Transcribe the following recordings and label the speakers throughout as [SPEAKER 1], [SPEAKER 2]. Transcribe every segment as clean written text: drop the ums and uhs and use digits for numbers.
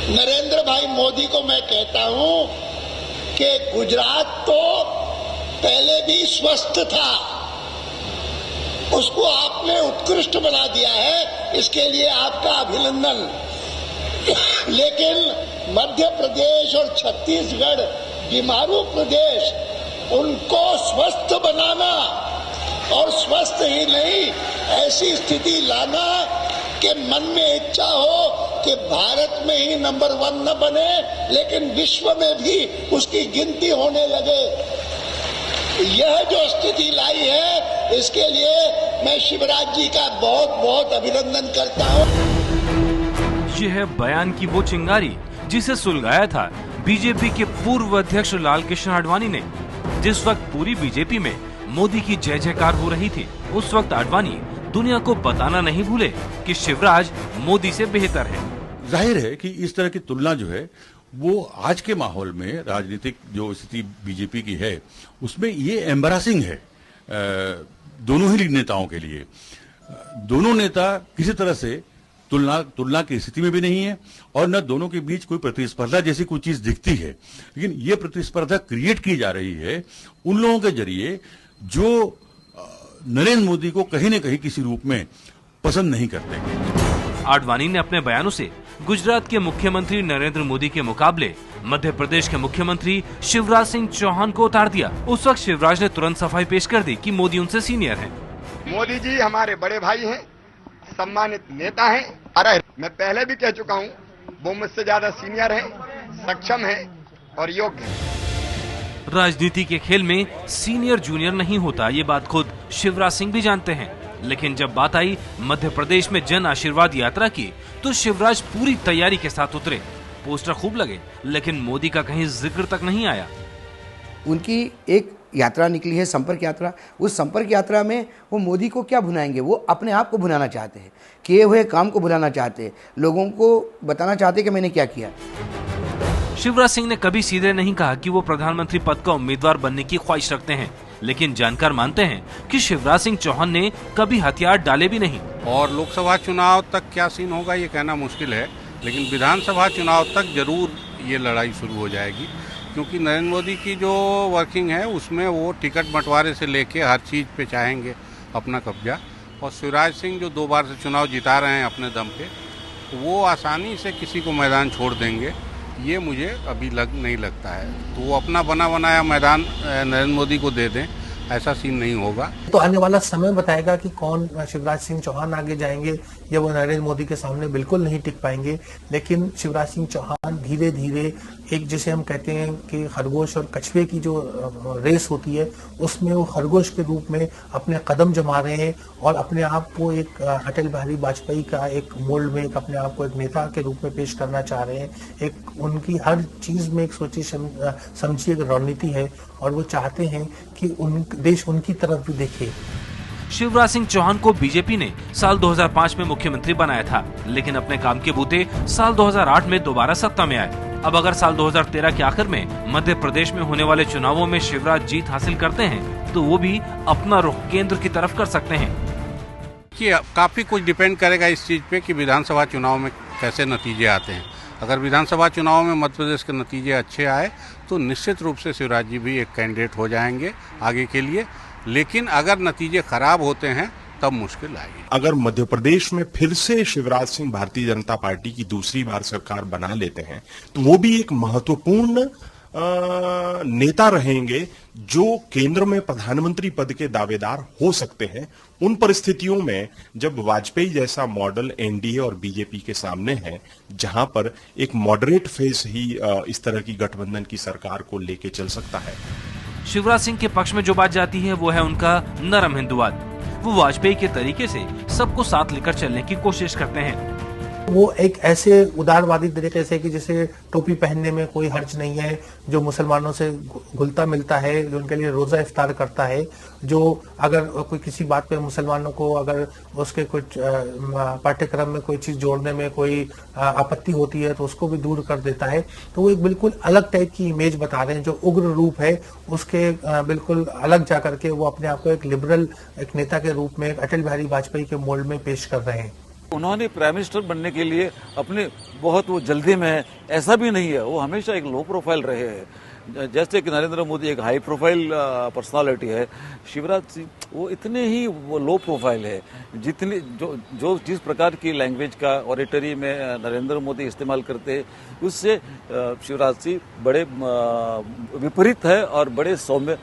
[SPEAKER 1] नरेंद्र भाई मोदी को मैं कहता हूं कि गुजरात तो पहले भी स्वस्थ था, उसको आपने उत्कृष्ट बना दिया है, इसके लिए आपका अभिनंदन। लेकिन मध्य प्रदेश और छत्तीसगढ़ बीमारू प्रदेश, उनको स्वस्थ बनाना और स्वस्थ ही नहीं ऐसी स्थिति लाना कि मन में इच्छा हो कि भारत में ही नंबर 1 न बने लेकिन विश्व में भी उसकी गिनती होने लगे, यह जो स्थिति लाई है इसके लिए मैं शिवराज जी का बहुत बहुत अभिनंदन करता हूँ।
[SPEAKER 2] यह है बयान की वो चिंगारी जिसे सुलगाया था बीजेपी के पूर्व अध्यक्ष लाल कृष्ण आडवाणी ने। जिस वक्त पूरी बीजेपी में मोदी की जय जयकार हो रही थी, उस वक्त आडवाणी दुनिया को बताना नहीं भूले कि शिवराज मोदी से बेहतर है।
[SPEAKER 3] जाहिर है कि इस तरह की तुलना जो है वो आज के माहौल में राजनीतिक जो स्थिति बीजेपी की है उसमें ये एम्बैरेसिंग है दोनों ही नेताओं के लिए। दोनों नेता किसी तरह से तुलना की स्थिति में भी नहीं है और न दोनों के बीच कोई प्रतिस्पर्धा जैसी कोई चीज दिखती है, लेकिन ये प्रतिस्पर्धा क्रिएट की जा रही है उन लोगों के जरिए जो नरेंद्र मोदी को कहीं न कहीं किसी रूप में पसंद नहीं करते।
[SPEAKER 2] आडवाणी ने अपने बयानों से गुजरात के मुख्यमंत्री नरेंद्र मोदी के मुकाबले मध्य प्रदेश के मुख्यमंत्री शिवराज सिंह चौहान को उतार दिया। उस वक्त शिवराज ने तुरंत सफाई पेश कर दी कि मोदी उनसे सीनियर हैं।
[SPEAKER 4] मोदी जी हमारे बड़े भाई हैं, सम्मानित नेता हैं। अरे मैं पहले भी कह चुका हूं, वो मुझसे ज्यादा सीनियर है, सक्षम है और योग्य है।
[SPEAKER 2] राजनीति के खेल में सीनियर जूनियर नहीं होता, ये बात खुद शिवराज सिंह भी जानते हैं। लेकिन जब बात आई मध्य प्रदेश में जन आशीर्वाद यात्रा की तो शिवराज पूरी तैयारी के साथ उतरे। पोस्टर खूब लगे लेकिन मोदी का कहीं जिक्र तक नहीं आया।
[SPEAKER 5] उनकी एक यात्रा निकली है, संपर्क यात्रा। उस संपर्क यात्रा में वो मोदी को क्या भुनाएंगे? वो अपने आप को भुनाना चाहते हैं, किए हुए काम को भुलाना चाहते हैं, लोगों को बताना चाहते हैं कि मैंने क्या किया।
[SPEAKER 2] शिवराज सिंह ने कभी सीधे नहीं कहा कि वो प्रधानमंत्री पद का उम्मीदवार बनने की ख्वाहिश रखते हैं, लेकिन जानकार मानते हैं कि शिवराज सिंह चौहान ने कभी हथियार डाले भी नहीं।
[SPEAKER 6] और लोकसभा चुनाव तक क्या सीन होगा ये कहना मुश्किल है, लेकिन विधानसभा चुनाव तक जरूर ये लड़ाई शुरू हो जाएगी, क्योंकि नरेंद्र मोदी की जो वर्किंग है उसमें वो टिकट बंटवारे से लेके हर चीज़ पे चाहेंगे अपना कब्जा। और शिवराज सिंह जो 2 बार से चुनाव जिता रहे हैं अपने दम पे, वो आसानी से किसी को मैदान छोड़ देंगे, ये मुझे अभी नहीं लगता है। तो वो अपना बना बनाया मैदान नरेंद्र मोदी को दे दें, ऐसा सीन नहीं होगा।
[SPEAKER 7] तो आने वाला समय बताएगा कि कौन शिवराज सिंह चौहान आगे जाएंगे या वो नरेंद्र मोदी के सामने बिल्कुल नहीं टिक पाएंगे। लेकिन शिवराज सिंह चौहान धीरे धीरे एक, जिसे हम कहते हैं कि खरगोश और कछुए की जो रेस होती है, उसमें वो खरगोश के रूप में अपने कदम जमा रहे हैं और अपने आप को एक अटल बिहारी वाजपेयी का एक मोल्ड में अपने आप को एक नेता के रूप में पेश करना चाह रहे हैं। एक उनकी हर चीज में एक सोची समझी एक रणनीति है और वो चाहते हैं कि देश उनकी तरफ भी देखे।
[SPEAKER 2] शिवराज सिंह चौहान को बीजेपी ने साल 2005 में मुख्यमंत्री बनाया था, लेकिन अपने काम के बूते साल 2008 में दोबारा सत्ता में आए। अब अगर साल 2013 के आखिर में मध्य प्रदेश में होने वाले चुनावों में शिवराज जीत हासिल करते हैं तो वो भी अपना रुख केंद्र की तरफ कर सकते हैं।
[SPEAKER 6] कि काफी कुछ डिपेंड करेगा इस चीज पे कि विधानसभा चुनाव में कैसे नतीजे आते हैं। अगर विधानसभा चुनाव में मध्य प्रदेश के नतीजे अच्छे आए तो निश्चित रूप से शिवराज जी भी एक कैंडिडेट हो जाएंगे आगे के लिए। लेकिन अगर नतीजे खराब होते हैं तब मुश्किल आएगी।
[SPEAKER 8] अगर मध्य प्रदेश में फिर से शिवराज सिंह भारतीय जनता पार्टी की दूसरी बार सरकार बना लेते हैं तो वो भी एक महत्वपूर्ण नेता रहेंगे जो केंद्र में प्रधानमंत्री पद के दावेदार हो सकते हैं। उन परिस्थितियों में जब वाजपेयी जैसा मॉडल एनडीए और बीजेपी के सामने है, जहां पर एक मॉडरेट फेस ही इस तरह की गठबंधन की सरकार को लेके चल सकता है।
[SPEAKER 2] शिवराज सिंह के पक्ष में जो बात जाती है वो है उनका नरम हिंदुवाद। वो वाजपेयी के तरीके से सबको साथ लेकर चलने की कोशिश करते हैं।
[SPEAKER 7] वो एक ऐसे उदारवादी तरीके से कि जैसे टोपी पहनने में कोई हर्ज नहीं है, जो मुसलमानों से घुलता मिलता है, जो उनके लिए रोजा इफ्तार करता है, जो अगर कोई किसी बात पे मुसलमानों को अगर उसके कुछ पाठ्यक्रम में कोई चीज जोड़ने में कोई आपत्ति होती है तो उसको भी दूर कर देता है। तो वो एक बिल्कुल अलग टाइप की इमेज बता रहे हैं, जो उग्र रूप है उसके बिल्कुल अलग जाकर के वो अपने आप को एक लिबरल एक नेता के रूप में अटल बिहारी वाजपेयी के मोल्ड में पेश कर रहे हैं।
[SPEAKER 9] उन्होंने प्राइम मिनिस्टर बनने के लिए अपने बहुत वो जल्दी में है, ऐसा भी नहीं है। वो हमेशा एक लो प्रोफाइल रहे हैं। जैसे कि नरेंद्र मोदी एक हाई प्रोफाइल पर्सनालिटी है, शिवराज सिंह वो इतने ही वो लो प्रोफाइल है। जितनी जो जिस प्रकार की लैंग्वेज का ऑरेटरी में नरेंद्र मोदी इस्तेमाल करते हैं, उससे शिवराज सिंह बड़े विपरीत है और बड़े सौम्य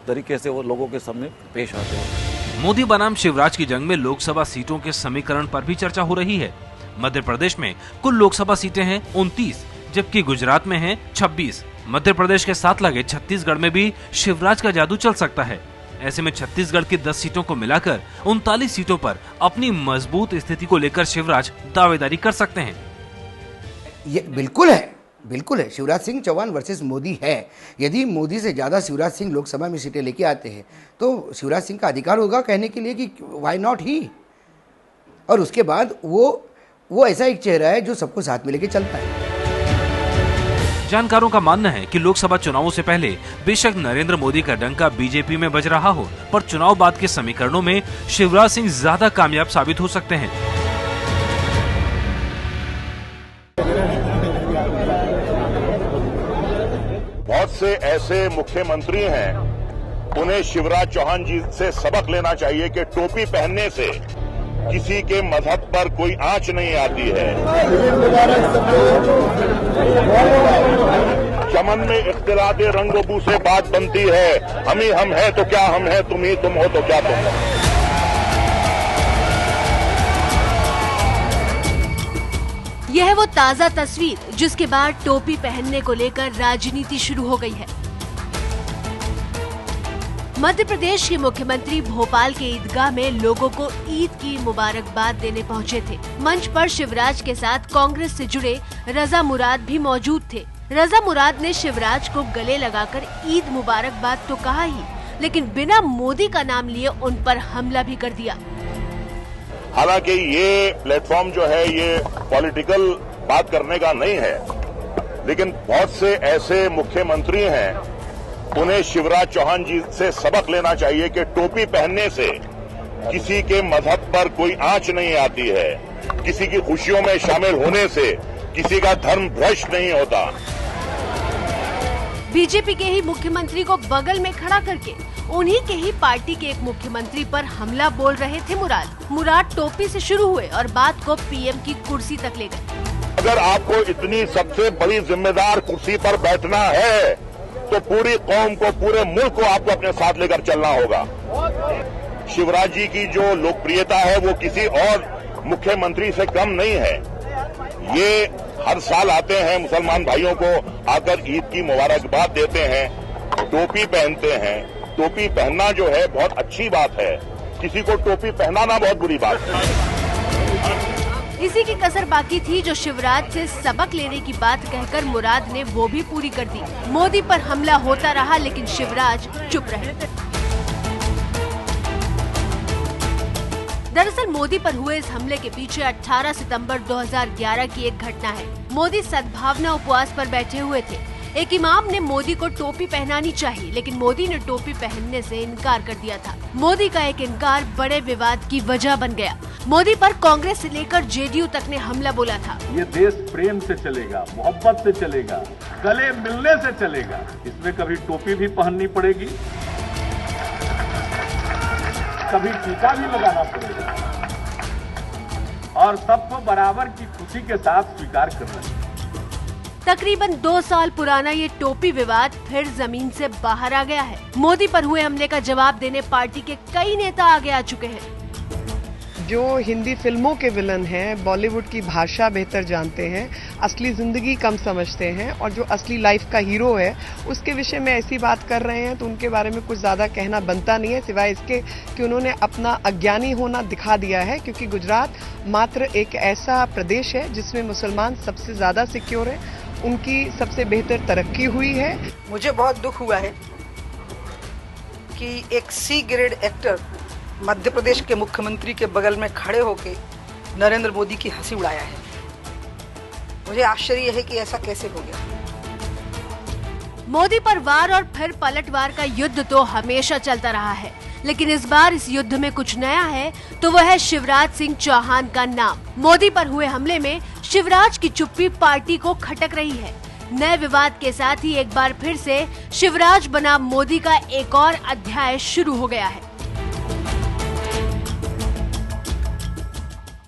[SPEAKER 9] तरीके से वो लोगों के सामने पेश आते हैं।
[SPEAKER 2] मोदी बनाम शिवराज की जंग में लोकसभा सीटों के समीकरण पर भी चर्चा हो रही है। मध्य प्रदेश में कुल लोकसभा सीटें हैं 29, जबकि गुजरात में हैं 26। मध्य प्रदेश के साथ लगे छत्तीसगढ़ में भी शिवराज का जादू चल सकता है। ऐसे में छत्तीसगढ़ की 10 सीटों को मिलाकर 39 सीटों पर अपनी मजबूत स्थिति को लेकर शिवराज दावेदारी कर सकते हैं।
[SPEAKER 5] ये बिल्कुल है। शिवराज सिंह चौहान वर्सेस मोदी है। यदि मोदी से ज्यादा शिवराज सिंह लोकसभा में सीटें लेके आते हैं तो शिवराज सिंह का अधिकार होगा कहने के लिए कि व्हाई नॉट ही। और उसके बाद वो ऐसा एक चेहरा है जो सबको साथ में लेके चलता है।
[SPEAKER 2] जानकारों का मानना है कि लोकसभा चुनावों से पहले बेशक नरेंद्र मोदी का डंका बीजेपी में बज रहा हो, पर चुनाव बाद के समीकरणों में शिवराज सिंह ज्यादा कामयाब साबित हो सकते हैं।
[SPEAKER 10] बहुत से ऐसे मुख्यमंत्री हैं, उन्हें शिवराज चौहान जी से सबक लेना चाहिए कि टोपी पहनने से किसी के मजहब पर कोई आंच नहीं आती है। चमन में इख्तिलाफ रंगोबू से बात बनती है। हम ही हम है तो क्या हम है, तुम ही तुम हो तो क्या तुम हो।
[SPEAKER 11] यह है वो ताजा तस्वीर जिसके बाद टोपी पहनने को लेकर राजनीति शुरू हो गई है। मध्य प्रदेश के मुख्यमंत्री भोपाल के ईदगाह में लोगों को ईद की मुबारकबाद देने पहुंचे थे। मंच पर शिवराज के साथ कांग्रेस से जुड़े रजा मुराद भी मौजूद थे। रजा मुराद ने शिवराज को गले लगाकर ईद मुबारकबाद तो कहा ही, लेकिन बिना मोदी का नाम लिए उन पर हमला भी कर दिया।
[SPEAKER 10] हालांकि ये प्लेटफॉर्म जो है ये पॉलिटिकल बात करने का नहीं है, लेकिन बहुत से ऐसे मुख्यमंत्री हैं, उन्हें शिवराज चौहान जी से सबक लेना चाहिए कि टोपी पहनने से किसी के मजहब पर कोई आंच नहीं आती है। किसी की खुशियों में शामिल होने से किसी का धर्म भ्रष्ट नहीं होता।
[SPEAKER 11] बीजेपी के ही मुख्यमंत्री को बगल में खड़ा करके उन्हीं के ही पार्टी के एक मुख्यमंत्री पर हमला बोल रहे थे मुराद टोपी से शुरू हुए और बात को पीएम की कुर्सी तक ले गए।
[SPEAKER 10] अगर आपको इतनी सबसे बड़ी जिम्मेदार कुर्सी पर बैठना है तो पूरी कौम को, पूरे मुल्क को आपको अपने साथ लेकर चलना होगा। शिवराज जी की जो लोकप्रियता है वो किसी और मुख्यमंत्री से कम नहीं है। ये हर साल आते हैं, मुसलमान भाइयों को आकर ईद की मुबारकबाद देते हैं, टोपी पहनते हैं। टोपी पहनना जो है बहुत अच्छी बात है, किसी को टोपी पहनाना बहुत बुरी बात है।
[SPEAKER 11] इसी की कसर बाकी थी जो शिवराज से सबक लेने की बात कहकर मुराद ने वो भी पूरी कर दी। मोदी पर हमला होता रहा लेकिन शिवराज चुप रहे। दरअसल मोदी पर हुए इस हमले के पीछे 18 सितंबर 2011 की एक घटना है। मोदी सद्भावना उपवास पर बैठे हुए थे। एक इमाम ने मोदी को टोपी पहनानी चाहिए, लेकिन मोदी ने टोपी पहनने से इनकार कर दिया था। मोदी का एक इनकार बड़े विवाद की वजह बन गया। मोदी पर कांग्रेस से लेकर जेडीयू तक ने हमला बोला था।
[SPEAKER 12] ये देश प्रेम से चलेगा, मोहब्बत से चलेगा, गले मिलने से चलेगा। इसमें कभी टोपी भी पहननी पड़ेगी, कभी टीका भी लगाना पड़ेगा और सबको बराबर की खुशी के साथ स्वीकार करना चाहिए।
[SPEAKER 11] तकरीबन 2 साल पुराना ये टोपी विवाद फिर जमीन से बाहर आ गया है। मोदी पर हुए हमले का जवाब देने पार्टी के कई नेता आगे आ चुके हैं।
[SPEAKER 13] जो हिंदी फिल्मों के विलन हैं, बॉलीवुड की भाषा बेहतर जानते हैं, असली जिंदगी कम समझते हैं और जो असली लाइफ का हीरो है उसके विषय में ऐसी बात कर रहे हैं तो उनके बारे में कुछ ज्यादा कहना बनता नहीं है, सिवाय इसके कि उन्होंने अपना अज्ञानी होना दिखा दिया है। क्योंकि गुजरात मात्र एक ऐसा प्रदेश है जिसमें मुसलमान सबसे ज्यादा सिक्योर है, उनकी सबसे बेहतर तरक्की हुई है।
[SPEAKER 14] मुझे बहुत दुख हुआ है कि एक C grade actor Madhya Pradesh के मुख्यमंत्री के बगल में खड़े होकर नरेंद्र मोदी की हंसी उड़ाया है। मुझे आश्चर्य है कि ऐसा कैसे हो गया।
[SPEAKER 11] मोदी पर वार और फिर पलटवार का युद्ध तो हमेशा चलता रहा है। लेकिन इस बार इस युद्ध में कुछ नया है तो वह है शिवराज सिंह चौहान का नाम। मोदी पर हुए हमले में शिवराज की चुप्पी पार्टी को खटक रही है। नए विवाद के साथ ही एक बार फिर से शिवराज बनाम मोदी का एक और अध्याय शुरू हो गया है।